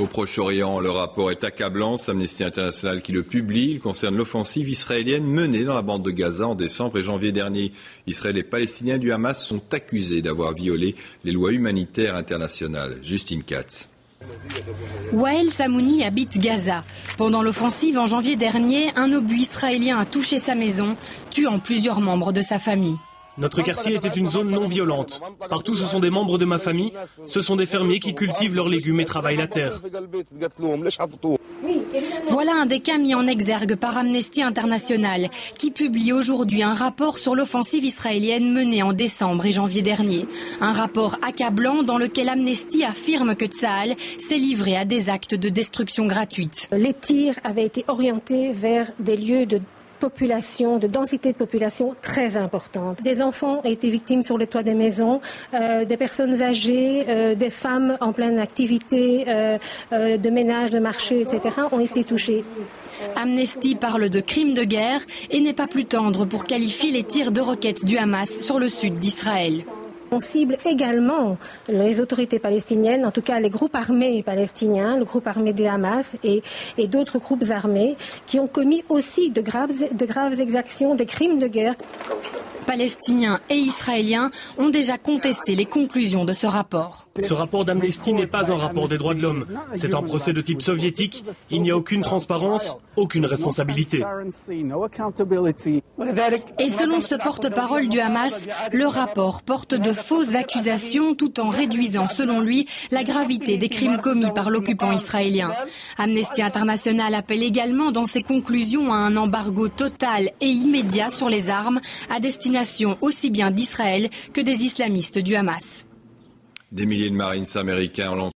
Au Proche-Orient, le rapport est accablant. C'est Amnesty International qui le publie. Il concerne l'offensive israélienne menée dans la bande de Gaza en décembre et janvier dernier. Israël et Palestiniens du Hamas sont accusés d'avoir violé les lois humanitaires internationales. Justine Katz. Wael Samouni habite Gaza. Pendant l'offensive en janvier dernier, un obus israélien a touché sa maison, tuant plusieurs membres de sa famille. Notre quartier était une zone non violente. Partout, ce sont des membres de ma famille. Ce sont des fermiers qui cultivent leurs légumes et travaillent la terre. Voilà un des cas mis en exergue par Amnesty International, qui publie aujourd'hui un rapport sur l'offensive israélienne menée en décembre et janvier dernier. Un rapport accablant dans lequel Amnesty affirme que Tsahal s'est livré à des actes de destruction gratuite. Les tirs avaient été orientés vers des lieux de densité de population très importante. Des enfants ont été victimes sur les toits des maisons, des personnes âgées, des femmes en pleine activité de ménage, de marché, etc. ont été touchées. Amnesty parle de crimes de guerre et n'est pas plus tendre pour qualifier les tirs de roquettes du Hamas sur le sud d'Israël. On cible également les autorités palestiniennes, en tout cas les groupes armés palestiniens, le groupe armé du Hamas et d'autres groupes armés qui ont commis aussi de graves exactions, des crimes de guerre. Palestiniens et Israéliens ont déjà contesté les conclusions de ce rapport. Ce rapport d'Amnesty n'est pas un rapport des droits de l'homme. C'est un procès de type soviétique. Il n'y a aucune transparence, aucune responsabilité. Et selon ce porte-parole du Hamas, le rapport porte de fausses accusations tout en réduisant, selon lui, la gravité des crimes commis par l'occupant israélien. Amnesty International appelle également dans ses conclusions à un embargo total et immédiat sur les armes à destination aussi bien d'Israël que des islamistes du Hamas. Des milliers de Marines américains ont lancé